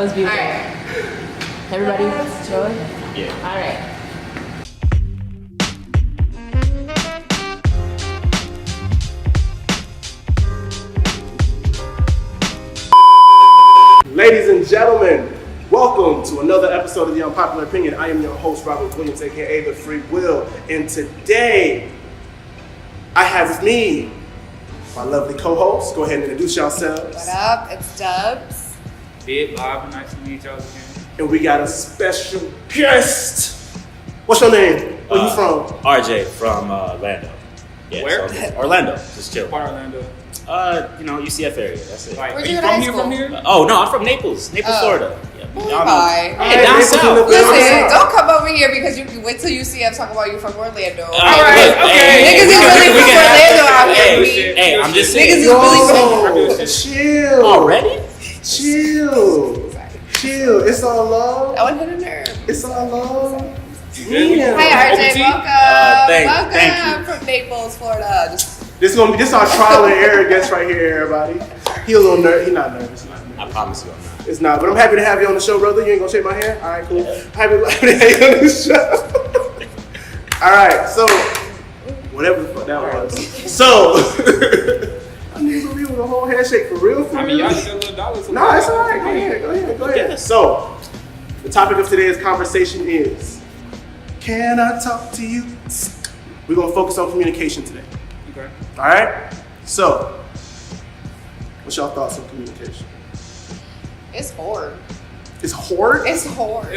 was beautiful. All right. Everybody chilling? Yeah. All right. Ladies and gentlemen, welcome to another episode of The Unpopular Opinion. I am your host, Robert Williams, aka The Free Will. And today, I have with me my lovely co-hosts. Go ahead and introduce yourselves. What up? It's Dubs. Big Bob, nice to meet y'all again. And we got a special guest. What's your name? Where you from? RJ from Orlando. Yeah, Where? So, Orlando, just chill. Part Orlando. UCF area. That's it. Like, Where'd are you you go to from high here? school? From here? Oh no, I'm from Naples, Florida. Yeah, y'all know. Bye. Hey, down south. Listen, don't come over here because you can wait till UCF talk about you from Orlando. All right, okay. Niggas is really from Orlando out here. Hey, I'm just saying. Niggas is really from Chill. Already? Chill. It's all love. That one hit a nerve. It's all love. Yeah. Hi RJ, OBT? welcome. Thank you. From Naples, Florida. This our trial and error guest right here, everybody. He a little nervous. He's not nervous. I promise you, I'm not. It's not, but I'm happy to have you on the show, brother. You ain't gonna shake my hand? All right, cool. Happy to have you on the show. All right, so whatever the fuck that was. So I need to leave with a whole handshake for real. I mean, y'all get a little dollars. No, it's all right. Go ahead. So the topic of today's conversation is: can I talk to you? We're gonna focus on communication today. Okay. All right. So, what's y'all thoughts on communication? It's hard. It's hard. It's hard.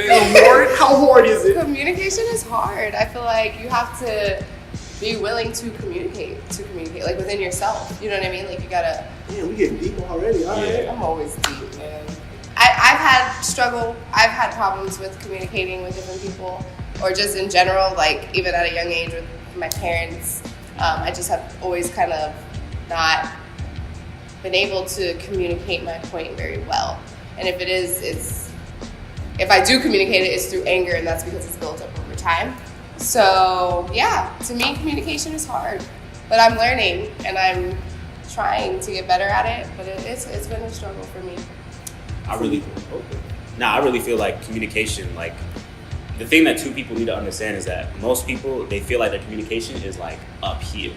How hard is it? Communication is hard. I feel like you have to be willing to communicate, like within yourself. You know what I mean? Like you gotta. Man, we getting deep already. All right. I'm always deep, man. I've had problems with communicating with different people, or just in general, like even at a young age with my parents. I just have always kind of not been able to communicate my point very well. And if it is, if I do communicate it, it's through anger, and that's because it's built up over time. So yeah, to me, communication is hard, but I'm learning and I'm trying to get better at it. But it's been a struggle for me. I really feel like communication, like the thing that two people need to understand is that most people, they feel like their communication is like up here.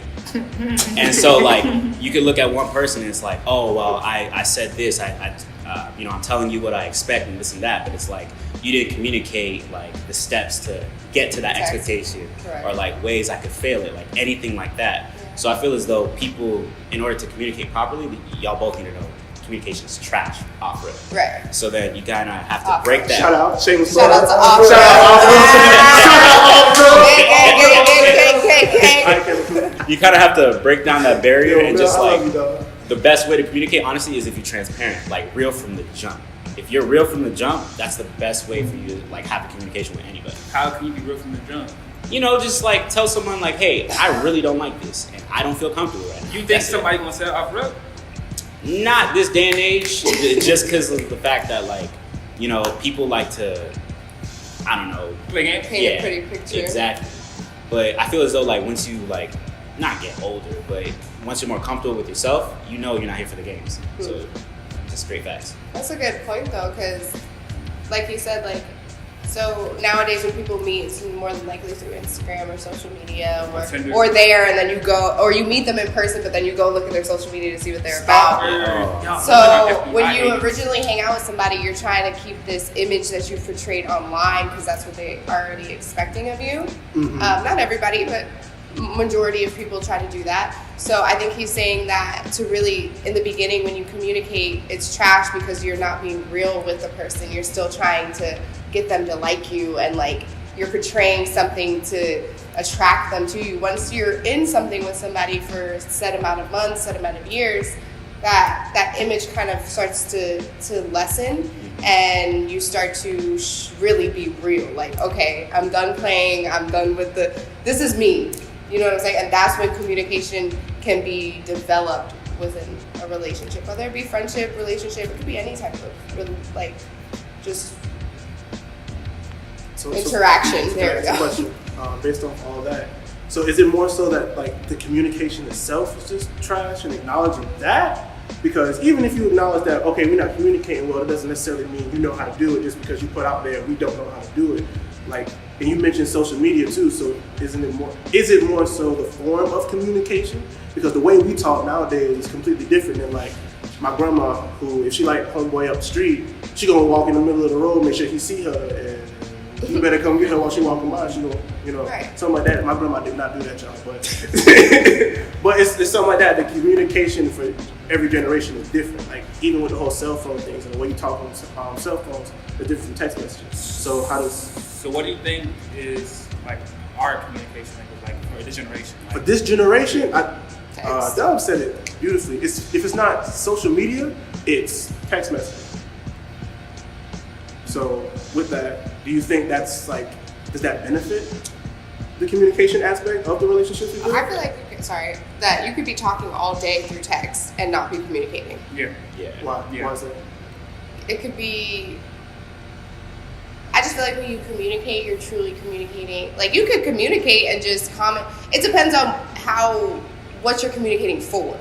And so like you could look at one person and it's like, oh, well, I said this, I'm telling you what I expect and this and that, but it's like you didn't communicate like the steps to get to that expectation. Correct. Or like ways I could fail it, like anything like that. Yeah. So I feel as though people, in order to communicate properly, y'all both need to know communication is trash off rip. Right. So then you kind of have to break that. Shout out, shameless Shout out to off rip. You kind of have to break down that barrier and just like you, the best way to communicate, honestly, is if you're transparent, like real from the jump. If you're real from the jump, that's the best way for you to like have a communication with anybody. How can you be real from the jump? You know, just like tell someone like, hey, I really don't like this and I don't feel comfortable with it. You think somebody gonna say off rip? Not this day and age, just because of the fact that like, you know, people like to, I don't know. Paint a pretty picture. Exactly. But I feel as though like once you like, not get older, but once you're more comfortable with yourself, you know you're not here for the games. So just straight facts. That's a good point though, because like you said, like, so nowadays when people meet, it's more than likely through Instagram or social media or there, and then you go, or you meet them in person, but then you go look at their social media to see what they're about. So when you originally hang out with somebody, you're trying to keep this image that you portrayed online because that's what they are already expecting of you. Mm-hmm. Not everybody, but majority of people try to do that. So I think he's saying that to really, in the beginning when you communicate, it's trash because you're not being real with the person. You're still trying to get them to like you, and like you're portraying something to attract them to you. Once you're in something with somebody for a set amount of months, set amount of years, that image kind of starts to lessen, and you start to really be real. Like, okay, I'm done playing, I'm done with this is me. You know what I'm saying? And that's when communication can be developed within a relationship, whether it be friendship, relationship, it could be any type of like just interaction. There we go. Question, based on all that. So is it more so that like the communication itself is just trash and acknowledging that? Because even if you acknowledge that, okay, we're not communicating well, it doesn't necessarily mean you know how to do it just because you put out there we don't know how to do it. Like, and you mentioned social media too, so is it more so the form of communication? Because the way we talk nowadays is completely different than like my grandma, who if she like homeboy up the street, she gonna walk in the middle of the road, make sure he see her, and you better come get her while she walking by. She gonna, something like that. My grandma did not do that, y'all, but but it's something like that. The communication for every generation is different. Like even with the whole cell phone things and the way you talk on cell phones, they're different from text messages. So So what do you think is like our communication language, like for this generation? Like, for this generation, Dom said it beautifully. If it's not social media, it's text messaging. So with that, do you think that's like, does that benefit the communication aspect of the relationship? I feel like that you could be talking all day through text and not be communicating. Yeah. Why? Yeah. Why is that? It could be. I just feel like when you communicate, you're truly communicating. Like you could communicate and just comment. It depends on what you're communicating for.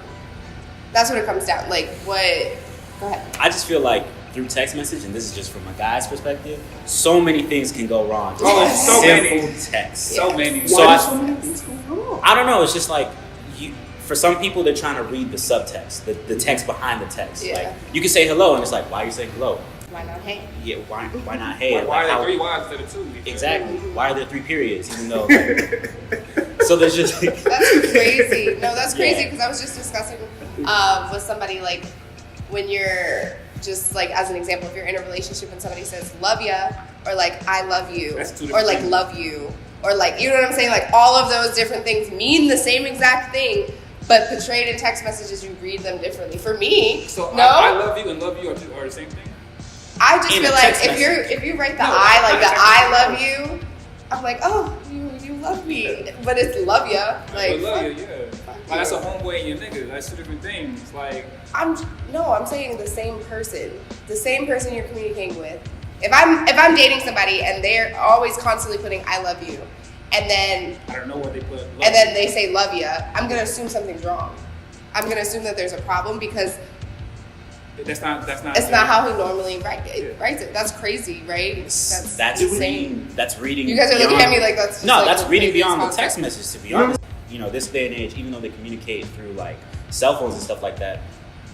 That's what it comes down. Like what? Go ahead. I just feel like through text message, and this is just from a guy's perspective, so many things can go wrong. Just so simple many. text. So many. So Why do so many things go wrong? I don't know. It's just like for some people, they're trying to read the subtext, the text behind the text. Yeah. Like you can say hello, and it's like, why are you saying hello? Why not? Hey. Yeah, why not hey? Why Like, are there 3 Y's instead of 2? Exactly. Why are there 3 periods? Even though, like, so there's just. That's crazy. No, that's crazy Yeah. because I was just discussing with somebody like when you're just like as an example, if you're in a relationship and somebody says love ya or like I love you That's 2 or different like things. love you or like you know what I'm saying? Like all of those different things mean the same exact thing, but portrayed in text messages you read them differently. For me, So no. I love you and love you are the same thing. I just In feel a like text if you write the No, I like the text I message. love you, I'm like, oh, you love me, but it's love ya. Like I love you, fuck yeah. you. Like that's a homeboy and your nigga. That's 2 different things. Like I'm saying the same person you're communicating with. If I'm dating somebody and they're always constantly putting I love you, and then I don't know what they put. and then they say love ya, I'm gonna assume something's wrong. I'm gonna assume that there's a problem because that's not. it's not how he normally writes it. That's crazy, right? That's insane. reading. You guys are looking beyond- at me like that's just No, like that's the reading craziest beyond the concept. text message. To be honest, this day and age, even though they communicate through like cell phones and stuff like that,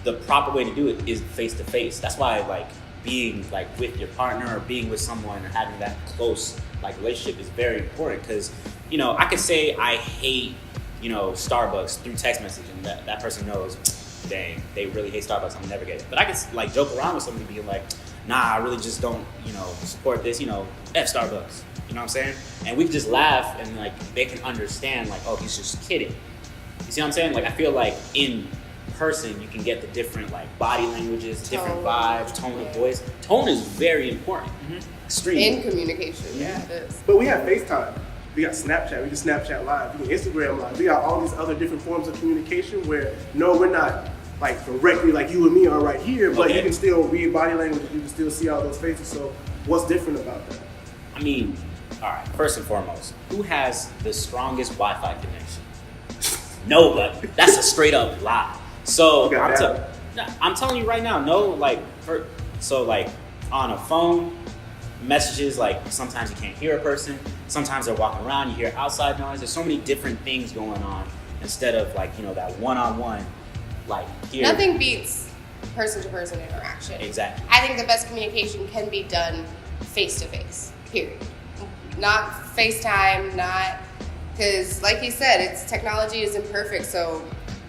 the proper way to do it is face to face. That's why like being like with your partner or being with someone or having that close like relationship is very important because I could say I hate Starbucks through text message and that person knows, dang, they really hate Starbucks, I'm never get it. But I could like joke around with somebody being like, nah, I really just don't support this, F Starbucks. You know what I'm saying? And we can just laugh and like they can understand like, oh, he's just kidding. You see what I'm saying? Like I feel like in person you can get the different like body languages, different vibes, tone of voice. Tone is very important. Extremely. In communication, yeah, it is. But we have FaceTime. We got Snapchat. We can Snapchat Live. We can Instagram Live. We got all these other different forms of communication where no, we're not like directly like you and me are right here, but Okay. you can still read body language. You can still see all those faces. So what's different about that? I mean, all right, first and foremost, who has the strongest Wi-Fi connection? Nobody. That's a straight up lie. So You got I'm telling you right now, like on a phone, messages, like sometimes you can't hear a person, sometimes they're walking around, you hear outside noise. There's so many different things going on instead of like, that one-on-one, like here. Nothing beats person-to-person interaction. Exactly. I think the best communication can be done face-to-face, period. Not FaceTime, not, because like he said, technology is imperfect, so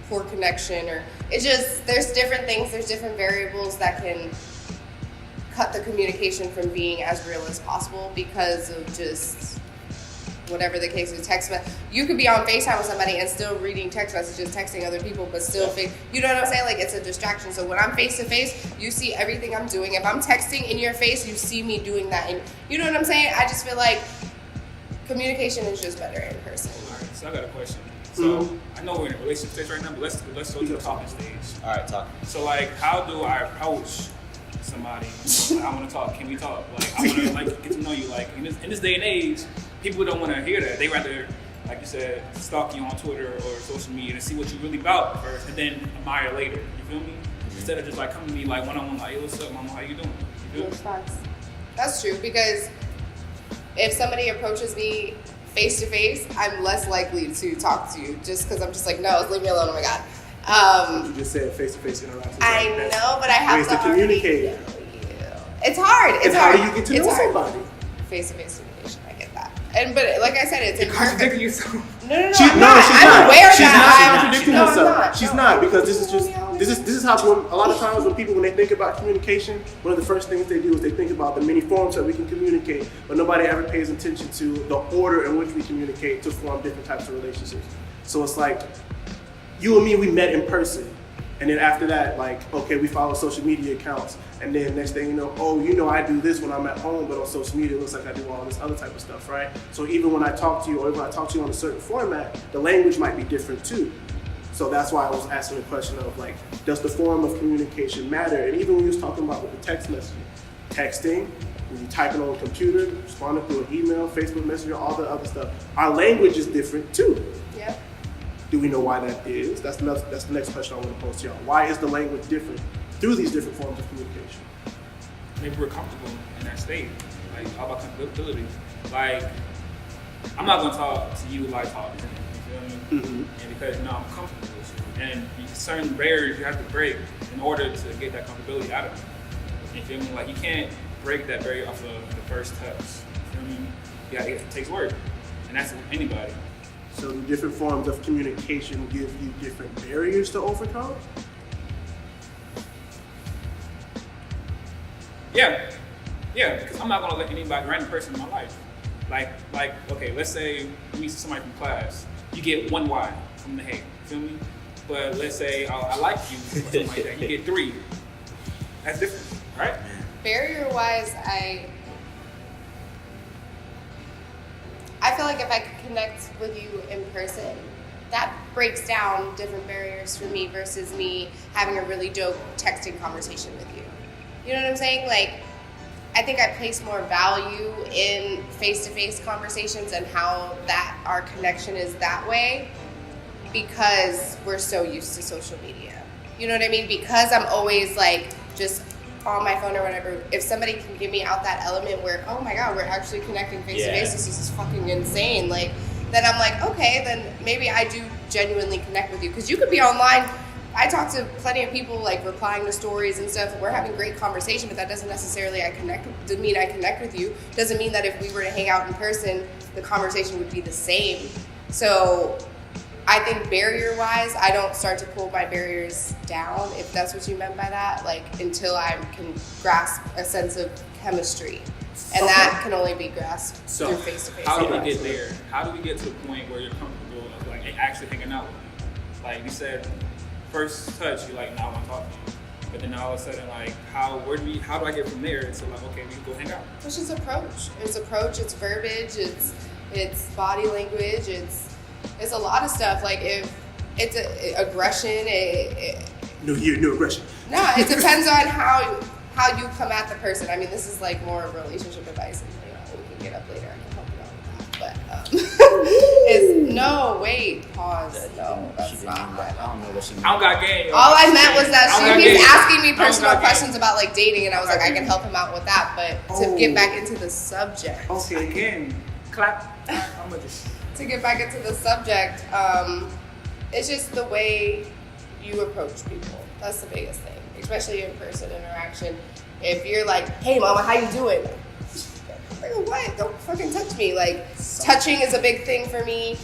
poor connection there's different things, there's different variables that can cut the communication from being as real as possible because of just whatever the case is. You could be on FaceTime with somebody and still reading text messages, texting other people, but still you know what I'm saying? Like it's a distraction. So when I'm face to face, you see everything I'm doing. If I'm texting in your face, you see me doing that. And you know what I'm saying? I just feel like communication is just better in person. All right, so I got a question. So I know we're in a relationship stage right now, but let's go to the talking stage. All right, talk. So like, how do I approach somebody? Like, I want to talk. Can we talk? Like, I want to like get to know you. Like in this day and age, people don't want to hear that. They rather, like you said, stalk you on Twitter or social media to see what you're really about first, and then admire later. You feel me? Instead of just like coming to me like one-on-one, like, hey, what's up, mama, how you doing? You good? Those facts. That's true, because if somebody approaches me face to face, I'm less likely to talk to you just because I'm just like, no, leave me alone, oh my God. You just said face-to-face interactions. I know, but I have ways to communicate. It's hard. It's and hard. how do you get to know somebody? Face-to-face communication, I get that. But like I said, it's You're contradicting yourself. No, She's I'm not. I'm aware She's that not I'm contradicting no, herself. I'm not. She's No. not, because this is how a lot of times when they think about communication, one of the first things they do is they think about the many forms that we can communicate, but nobody ever pays attention to the order in which we communicate to form different types of relationships. So it's like you and me, we met in person. And then after that, like, okay, we follow social media accounts. And then next thing you know, I do this when I'm at home, but on social media, it looks like I do all this other type of stuff, right? So even when I talk to you, or when I talk to you on a certain format, the language might be different too. So that's why I was asking the question of like, does the form of communication matter? And even when you was talking about with the text messaging, texting, when you type it on a computer, responding through an email, Facebook Messenger, all the other stuff, our language is different too. Yep. Do we know why that is? That's the next question I want to pose to y'all. Why is the language different through these different forms of communication? Maybe we're comfortable in that state. Like, all about comfortability. Like, I'm not gonna talk to you like talking to me. You feel me? Mm-hmm. And because I'm comfortable with you, and certain barriers you have to break in order to get that comfortability out of you. You feel me? Like, you can't break that barrier off of the first touch. You feel me? Yeah, it takes work, and that's with anybody. So do different forms of communication give you different barriers to overcome? Yeah, because I'm not gonna let anybody, random person in my life, like, okay, let's say you meet somebody from class, you get 1 Y from the hate, feel me? But let's say I like you, or something like that, you get 3. That's different, right? Barrier-wise, I feel like if I could connect with you in person, that breaks down different barriers for me versus me having a really dope texting conversation with you. You know what I'm saying? Like, I think I place more value in face-to-face conversations and how that our connection is that way because we're so used to social media. You know what I mean? Because I'm always like just on my phone or whatever, if somebody can give me out that element where, oh my God, we're actually connecting face-to-face, this is fucking insane, like, then I'm like, okay, then maybe I do genuinely connect with you. Because you could be online. I talk to plenty of people, like, replying to stories and stuff, and we're having great conversation, but that doesn't necessarily mean I connect with you. Doesn't mean that if we were to hang out in person, the conversation would be the same. So I think barrier-wise, I don't start to pull my barriers down, if that's what you meant by that, like, until I can grasp a sense of chemistry. And that can only be grasped through face-to-face. How do we get there? How do we get to the point where you're comfortable of, like, actually hanging out with me? Like you said, first touch, you're like, nah, I want to talk to you. But then all of a sudden, like, how do I get from there to, like, okay, we can go hang out? It's just approach. It's verbiage, it's body language, it's a lot of stuff. Like, if it's aggression, No aggression. no, it depends on how you come at the person. I mean, this is like more of relationship advice, and we can get up later. I can help you out with that. But pause. No, that's not. I don't know what she meant. I don't got game. All I meant was that he's asking me I don't personal got questions game. about like dating, and I was like, I can help him out with that. But to get back into the subject. Okay. Again, clap. I'm gonna just. To get back into the subject, it's just the way you approach people. That's the biggest thing, especially in-person interaction. If you're like, hey mama, how you doing? Like, what? Don't fucking touch me. Like, touching is a big thing for me.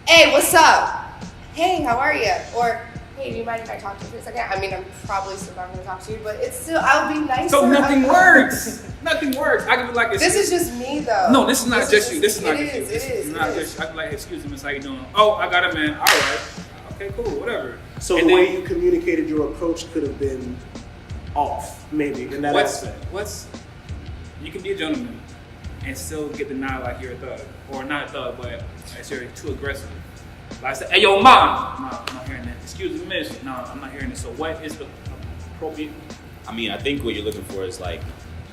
Hey, what's up? Hey, how are you? Or, hey, do you mind if I talk to you for a second? I mean, I'm probably still not gonna talk to you, but it's still, I'll be nicer. So nothing works. Nothing works. I can be like, This is just me though. No, this is not just you. This is not it just you. is, This it is, is not it just is. you. I can be like, excuse me, miss, how you doing? Oh, I got it, man. All right. Okay, cool, whatever. So And the way then- you communicated your approach could have been off, maybe, in that aspect. You can be a gentleman and still get the nod like you're a thug. Or not a thug, but like you're too aggressive. Like I said, hey, yo, mom! No, I'm not hearing that. Excuse me, miss. No, I'm not hearing this. So what is the appropriate? I mean, I think what you're looking for is like,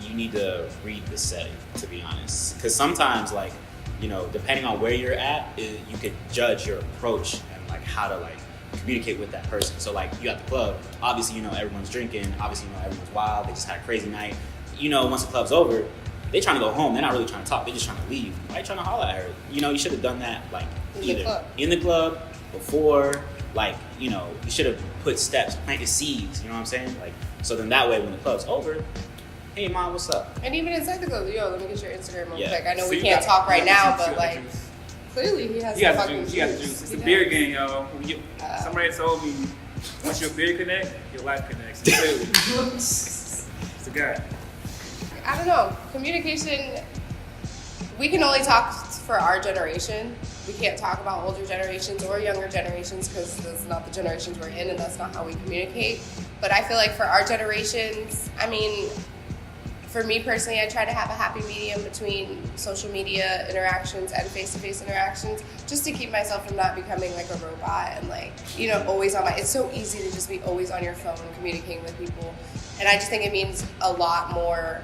you need to read the setting, to be honest. Because sometimes, like, you know, depending on where you're at, you could judge your approach and like how to like communicate with that person. So like you at the club, obviously everyone's drinking, obviously everyone's wild, they just had a crazy night. Once the club's over, they trying to go home. They're not really trying to talk. They're just trying to leave. Why are you trying to holler at her? You should have done that like either in the club before. Like you should have put steps, planted seeds. You know what I'm saying? Like so then that way when the club's over, hey mom, what's up? And even inside the club, let me get your Instagram real quick. I know So we you can't talk right now, but like juice. clearly he has. He got the fucking juice. He got the juice. It's He the does. beer game, y'all. Somebody told me once your beer connect, your life connects. Clearly, it's the guy. I don't know. Communication, we can only talk for our generation. We can't talk about older generations or younger generations because that's not the generations we're in and that's not how we communicate. But I feel like for our generations, I mean, for me personally, I try to have a happy medium between social media interactions and face-to-face interactions just to keep myself from not becoming like a robot and like, always on it's so easy to just be always on your phone communicating with people. And I just think it means a lot more.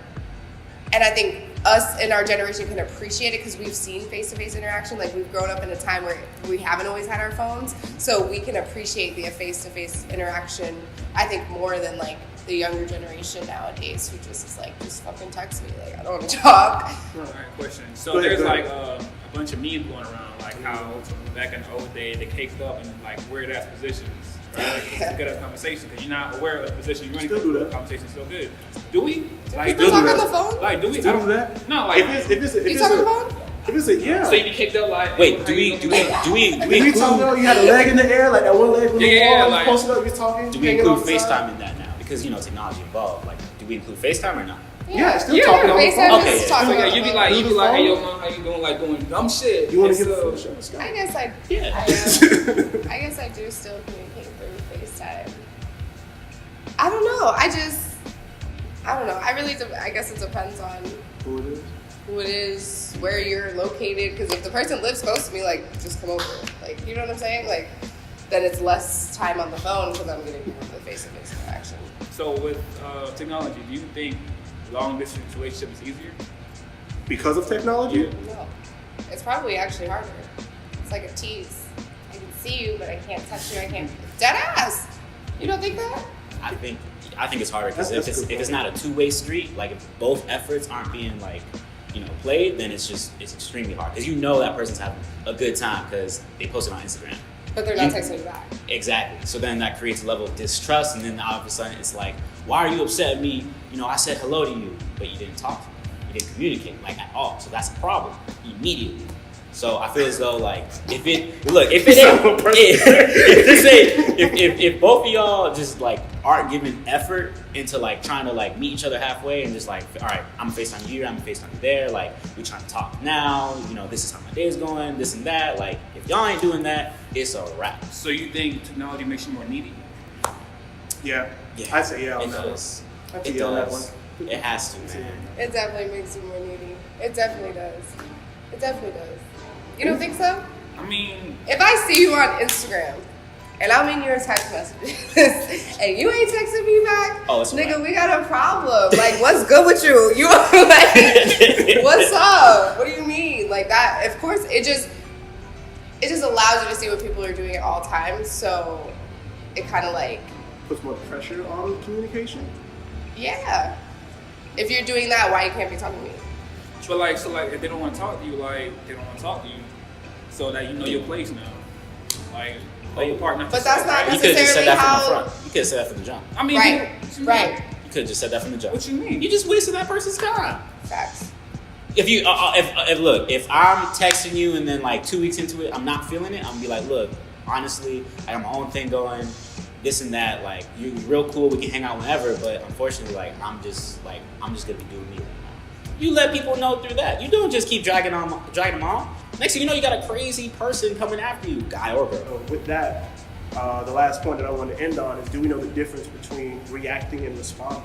And I think us in our generation can appreciate it because we've seen face-to-face interaction. Like we've grown up in a time where we haven't always had our phones. So we can appreciate the face-to-face interaction, I think, more than like the younger generation nowadays who just is like, just fucking text me. Like, I don't want to talk. All right, question. So there's like a bunch of memes going around, like how back in the old days they caked up and like weird ass positions. Right? To get a conversation because you're not aware of the position you're in. Still do that. The conversation's still good. Do we? Like, People talk on the phone? Like, do we? Still do that? No, like. You talk on the phone? If it's a yeah. So you be kicked up like. Wait, do we Did we talk about you had a leg in the air, like that one leg from the Yeah, wall, like- you posted up, you talking? do we hanging include off the side? FaceTime in that now? Because technology involved. Like, do we include FaceTime or not? Yeah, still Yeah, talking on the FaceTime phone. Okay, is yeah. talking So yeah, on you the be phone. like, hey yo phone? mom, how you doing? Like doing dumb shit. You want to And give a so- full shot? Let's go. I guess I Yeah. I guess I do still communicate through FaceTime. I don't know. I don't know. I guess it depends on Who it is? who it is, where you're located. Because if the person lives close to me, like, just come over. Like, you know what I'm saying? Like, then it's less time on the phone because I'm getting more of the face-to-face interaction. So with technology, do you think long distance relationship is easier? Because of technology? No. It's probably actually harder. It's like a tease. I can see you, but I can't touch you. I can't. Dead ass! You don't think that? I think it's harder because That's if a good it's not a two-way street, like if both efforts aren't being like played, then it's extremely hard because that person's having a good time because they posted on Instagram. But they're not texting you back. Exactly. So then that creates a level of distrust, and then all of a sudden it's like, why are you upset at me? I said hello to you, but you didn't talk to me. You didn't communicate like at all. So that's a problem immediately. So I feel as though like if both of y'all just like aren't giving effort into like trying to like meet each other halfway and just like, all right, I'm gonna FaceTime you here, I'm gonna FaceTime you there, like we trying to talk now, this is how my day is going, this and that. Like if y'all ain't doing that, it's a wrap. So you think technology makes you more needy? Yeah. Yeah, I'd say yeah on it that one. does. I'd It say yeah on that does. one. It has to, man. It definitely makes you more needy. It definitely does. It definitely does. You don't think so? I mean, If I see you on Instagram and I'm in your text messages and you ain't texting me back, Oh, it's nigga, right. we got a problem. Like, what's good with you? You like, what's up? What do you mean? Like that? Of course, it just allows you to see what people are doing at all times. So it kind of like, Puts more pressure on communication. yeah. If you're doing that, why you can't be talking to me? but like, so like, if they don't want to talk to you, like they don't want to talk to you, so that you know your place now. Like, play your part. But that's not You could have just said necessarily that from how. the front. You could have said that from the jump. I mean, Right, what you mean? right. You could have just said that from the jump. What you mean? You just wasted that person's time. Facts. If you, if I'm texting you and then like 2 weeks into it, I'm not feeling it, I'm gonna be like, look, honestly, I got my own thing going, this and that. Like, you're real cool, we can hang out whenever, but unfortunately, like, I'm just gonna be doing me right now. You let people know through that. You don't just keep dragging them on. Next thing you know, you got a crazy person coming after you, guy or girl. With that, the last point that I want to end on is: do we know the difference between reacting and responding?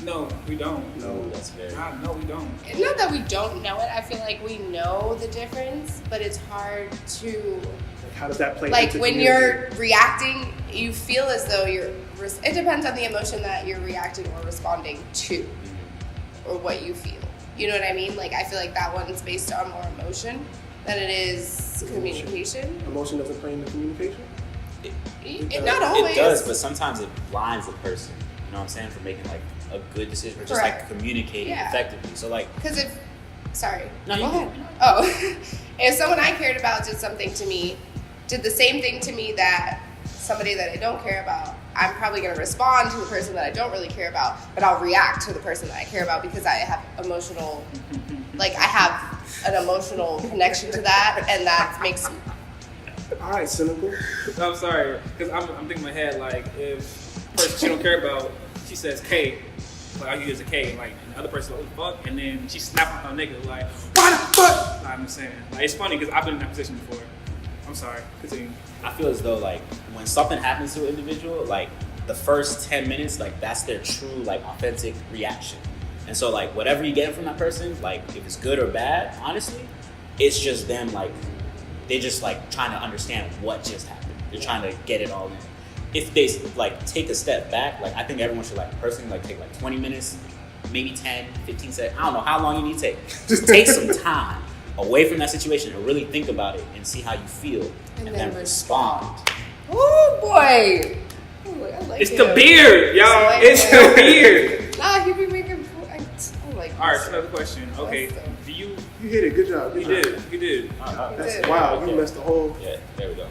No, we don't. No. That's very. No, we don't. It's not that we don't know it. I feel like we know the difference, but it's hard to, Like, how does that play like, into when community? you're reacting, you feel as though it depends on the emotion that you're reacting or responding to, or what you feel. You know what I mean? Like, I feel like that one's based on more emotion. than it is communication. Emotion doesn't play into communication? Not always. It does, but sometimes it blinds the person. You know what I'm saying? For making like a good decision or just like communicating effectively. So like, because if, sorry, no, go you ahead. can. Oh, if someone I cared about did something to me, did the same thing to me that somebody that I don't care about, I'm probably going to respond to the person that I don't really care about, but I'll react to the person that I care about because I have emotional, like I have an emotional connection to that, and that makes me. All right, cynical. I'm sorry, because I'm thinking in my head, like, if the person she don't care about, she says K, like, I use a K, like, and the other person, like, what the fuck? And then she snaps on her nigga, like, why the fuck? Like, I'm saying, like, it's funny because I've been in that position before. I'm sorry, continue. I feel as though like when something happens to an individual, like the first 10 minutes, like that's their true, like authentic reaction. And so like whatever you get from that person, like if it's good or bad, honestly, it's just them like, they just like trying to understand what just happened. They're trying to get it all in. If they like take a step back, like I think everyone should like personally like take like 20 minutes, maybe 10, 15 seconds. I don't know how long you need to take. Just take some time away from that situation and really think about it and see how you feel and then respond. Oh boy. Ooh, I like It's it. the beard, y'all. Like It's it. the beard. Nah, he be making points. I like All right, this. so another question. Okay, That's do you? You hit it. Good job. You did. You did. That's did. wow. You messed the whole. Yeah, there we go.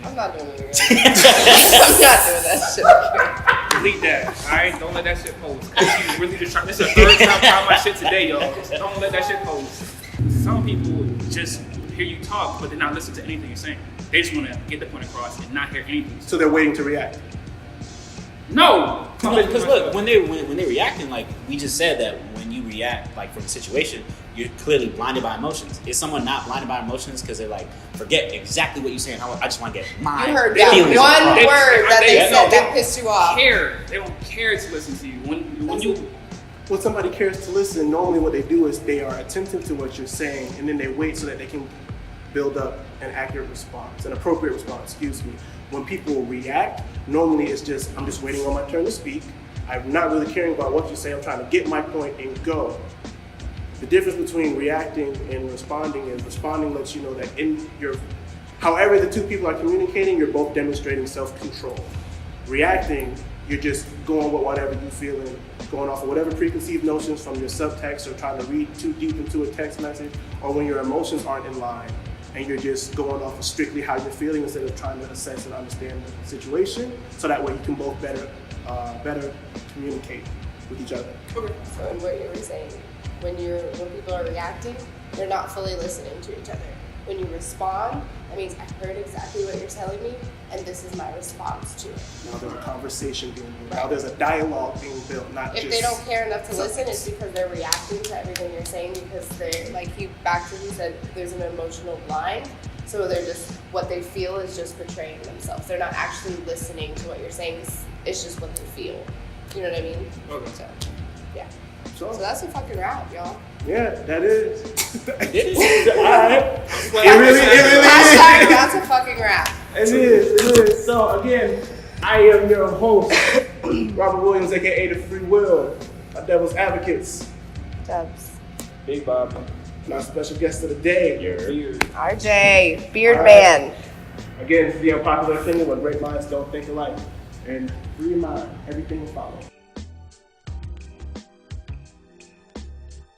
I'm not doing it again. I'm not doing that shit. Delete that. All right, don't let that shit post. You really just trying. This is the third time trying my shit today, y'all. Don't let that shit post. Some people just hear you talk, but they're not listening to anything you're saying. They just want to get the point across and not hear anything. So they're waiting to react. No, Because look, when they're reacting, like we just said that when you react like from a situation, you're clearly blinded by emotions. Is someone not blinded by emotions because they're like forget exactly what you're saying? I just want to get my You heard that feelings one across. word that they they- said no, that pissed you off. They don't care to listen to you. When you When somebody cares to listen, normally what they do is they are attentive to what you're saying, and then they wait so that they can build up an accurate response, an appropriate response, excuse me. When people react, normally it's just, I'm just waiting on my turn to speak. I'm not really caring about what you say. I'm trying to get my point and go. The difference between reacting and responding is responding lets you know that in your, however the two people are communicating, you're both demonstrating self-control. Reacting, you're just going with whatever you feel and going off of whatever preconceived notions from your subtext or trying to read too deep into a text message, or when your emotions aren't in line and you're just going off of strictly how you're feeling instead of trying to assess and understand the situation, so that way you can both better communicate with each other. So in what you were saying, when people are reacting, they're not fully listening to each other. When you respond, that means I heard exactly what you're telling me, and this is my response to it. Now there's a conversation being built. Now there's a dialogue being built, not If just. they don't care enough to listen, it's because they're reacting to everything you're saying because they're, like he said, there's an emotional blind. So they're just, what they feel is just portraying themselves. They're not actually listening to what you're saying. It's just what they feel. You know what I mean? Okay. So, yeah. So, So that's a fucking rap, y'all. yeah, that is. It is. All right. It really is. Hashtag that's a fucking rap. It is. So again, I am your host, Robert Williams, aka the Free Will, our Devil's Advocates. Dubs. Big Bob. And our special guest of the day. RJ, Beard All right. Man. Again, it's the unpopular opinion, but great minds don't think alike. And free your mind, everything will follow.